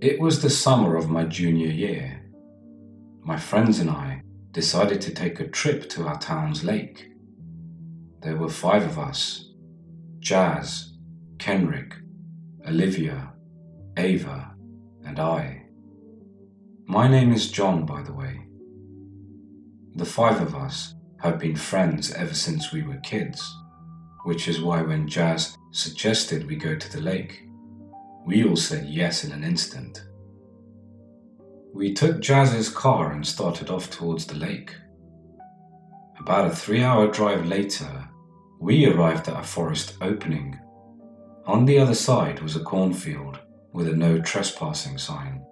It was the summer of my junior year. My friends and I decided to take a trip to our town's lake. There were 5 of us: Jazz, Kenrick, Olivia, Ava, and I. My name is John, by the way. The 5 of us have been friends ever since we were kids, which is why when Jazz suggested we go to the lake, we all said yes in an instant. We took Jazz's car and started off towards the lake. About a 3-hour drive later, we arrived at a forest opening. On the other side was a cornfield with a no trespassing sign.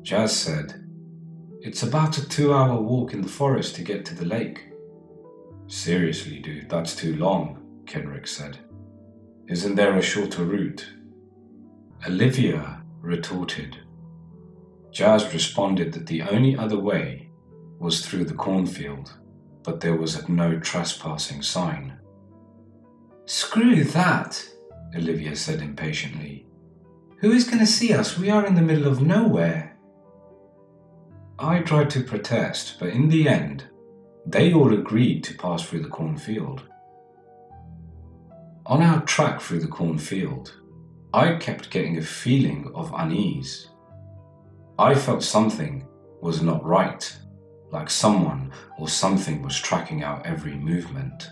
Jazz said, "It's about a 2-hour walk in the forest to get to the lake." "Seriously, dude, that's too long," Kenrick said. "Isn't there a shorter route?" Olivia retorted. Jazz responded that the only other way was through the cornfield, but there was a no trespassing sign. "Screw that," Olivia said impatiently. "Who is going to see us? We are in the middle of nowhere." I tried to protest, but in the end, they all agreed to pass through the cornfield. On our track through the cornfield, I kept getting a feeling of unease. I felt something was not right, like someone or something was tracking our every movement.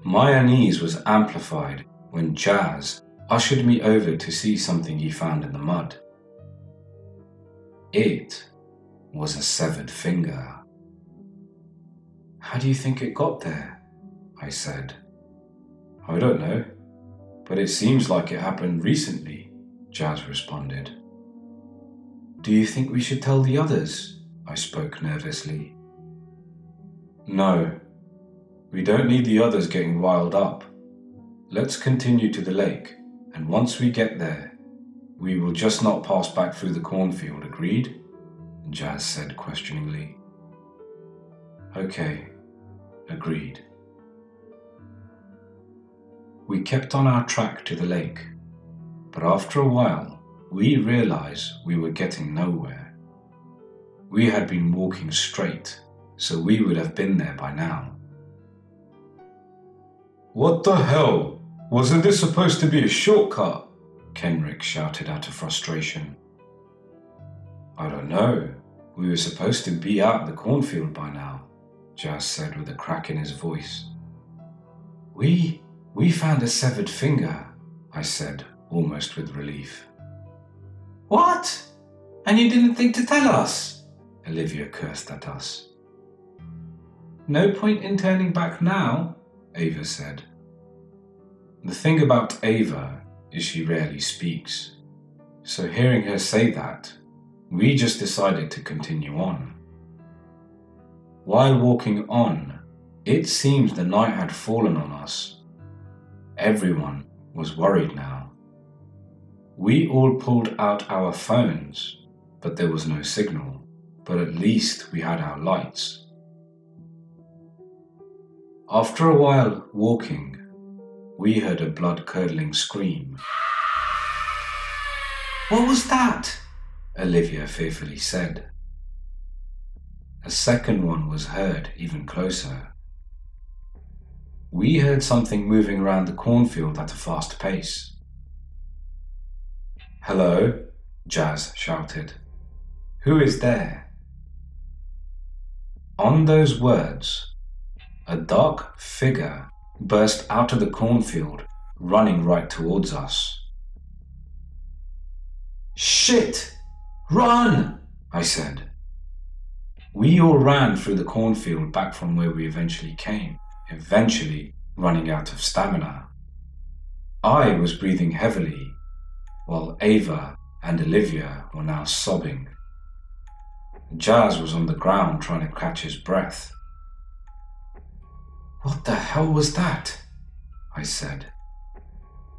My unease was amplified when Jazz ushered me over to see something he found in the mud. It was a severed finger. "How do you think it got there?" I said. "I don't know, but it seems like it happened recently," Jazz responded. "Do you think we should tell the others?" I spoke nervously. "No, we don't need the others getting riled up. Let's continue to the lake, and once we get there, we will just not pass back through the cornfield, agreed?" Jazz said questioningly. "Okay, agreed." We kept on our track to the lake, but after a while, we realized we were getting nowhere. We had been walking straight, so we would have been there by now. "What the hell? Wasn't this supposed to be a shortcut?" Kenrick shouted out of frustration. "I don't know. We were supposed to be out in the cornfield by now," Jazz said with a crack in his voice. We found a severed finger," I said, almost with relief. "What? And you didn't think to tell us?" Olivia cursed at us. "No point in turning back now," Ava said. The thing about Ava is she rarely speaks, so hearing her say that, we just decided to continue on. While walking on, it seems the night had fallen on us. Everyone was worried now. We all pulled out our phones, but there was no signal, but at least we had our lights. After a while walking, we heard a blood-curdling scream. "What was that?" Olivia fearfully said. A second one was heard even closer. We heard something moving around the cornfield at a fast pace. "Hello?" Jazz shouted. "Who is there?" On those words, a dark figure burst out of the cornfield, running right towards us. "Shit! Run!" I said. We all ran through the cornfield back from where we eventually came, eventually running out of stamina. I was breathing heavily, while Ava and Olivia were now sobbing. Jazz was on the ground trying to catch his breath. "What the hell was that?" I said.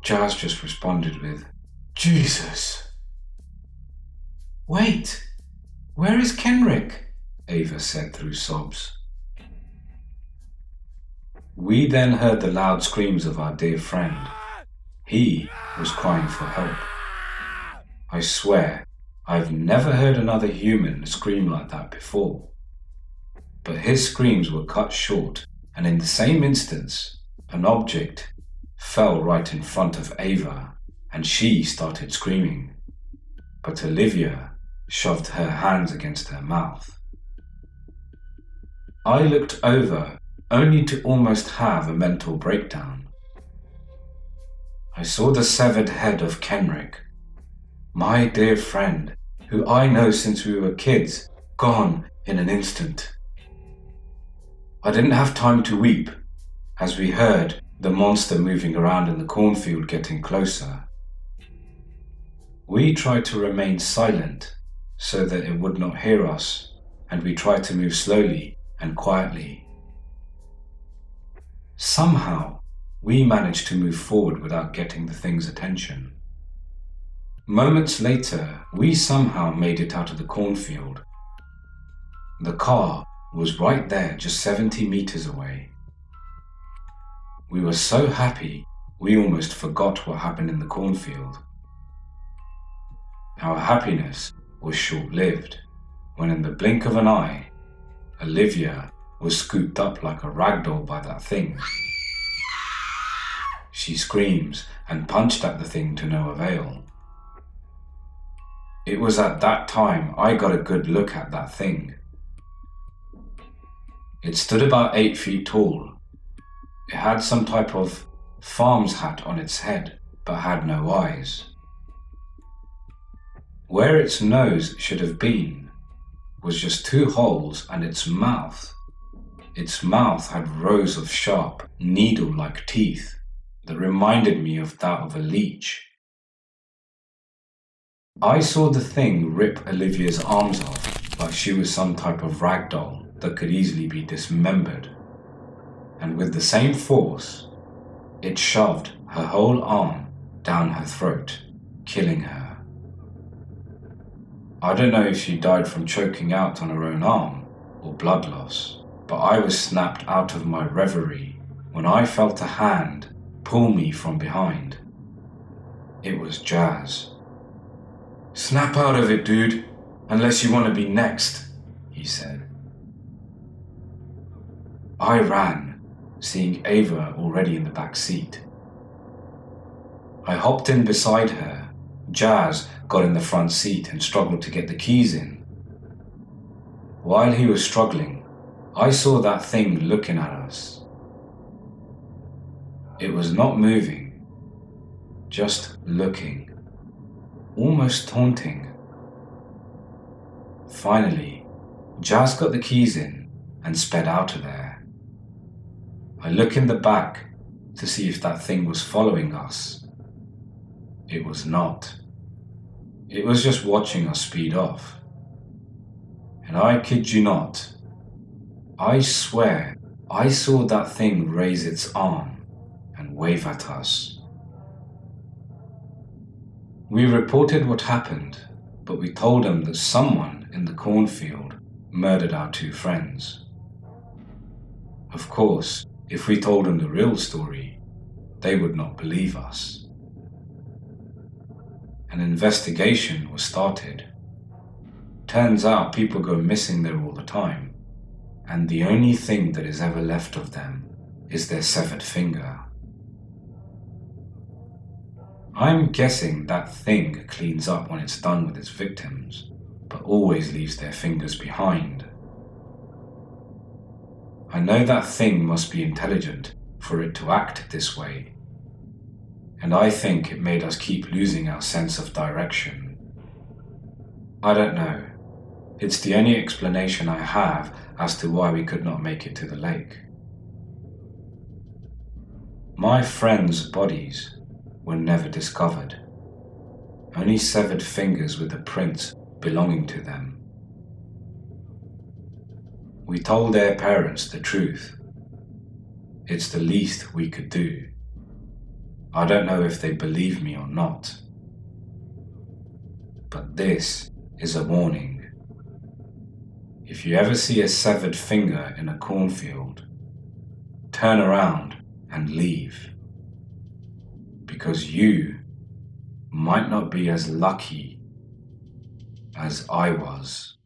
Jazz just responded with, "Jesus." "Wait, where is Kenrick?" Ava said through sobs. We then heard the loud screams of our dear friend. He was crying for help. I swear, I've never heard another human scream like that before. But his screams were cut short, and in the same instance, an object fell right in front of Ava, and she started screaming. But Olivia shoved her hands against her mouth. I looked over, only to almost have a mental breakdown. I saw the severed head of Kenrick, my dear friend, who I know since we were kids, gone in an instant. I didn't have time to weep, as we heard the monster moving around in the cornfield getting closer. We tried to remain silent so that it would not hear us, and we tried to move slowly and quietly. Somehow, we managed to move forward without getting the thing's attention. Moments later, we somehow made it out of the cornfield. The car was right there, just 70 meters away. We were so happy, we almost forgot what happened in the cornfield. Our happiness was short-lived, when in the blink of an eye, Olivia was scooped up like a rag doll by that thing. She screams and punched at the thing to no avail. It was at that time I got a good look at that thing. It stood about 8 feet tall. It had some type of farmer's hat on its head, but had no eyes. Where its nose should have been was just 2 holes, and its mouth had rows of sharp, needle-like teeth that reminded me of that of a leech. I saw the thing rip Olivia's arms off like she was some type of rag doll that could easily be dismembered, and with the same force, it shoved her whole arm down her throat, killing her. I don't know if she died from choking out on her own arm or blood loss, but I was snapped out of my reverie when I felt a hand pull me from behind. It was Jazz. "Snap out of it, dude, unless you want to be next," he said. I ran, seeing Ava already in the back seat. I hopped in beside her. Jazz got in the front seat and struggled to get the keys in. While he was struggling, I saw that thing looking at us. It was not moving, just looking, almost taunting. Finally, Jazz got the keys in and sped out of there. I look in the back to see if that thing was following us. It was not. It was just watching us speed off. And I kid you not, I swear I saw that thing raise its arm and wave at us. We reported what happened, but we told them that someone in the cornfield murdered our 2 friends. Of course, if we told them the real story, they would not believe us. An investigation was started. Turns out people go missing there all the time, and the only thing that is ever left of them is their severed finger. I'm guessing that thing cleans up when it's done with its victims, but always leaves their fingers behind. I know that thing must be intelligent for it to act this way, and I think it made us keep losing our sense of direction. I don't know. It's the only explanation I have as to why we could not make it to the lake. My friends' bodies were never discovered, only severed fingers with the prints belonging to them. We told their parents the truth. It's the least we could do. I don't know if they believe me or not. But this is a warning. If you ever see a severed finger in a cornfield, turn around and leave. Because you might not be as lucky as I was.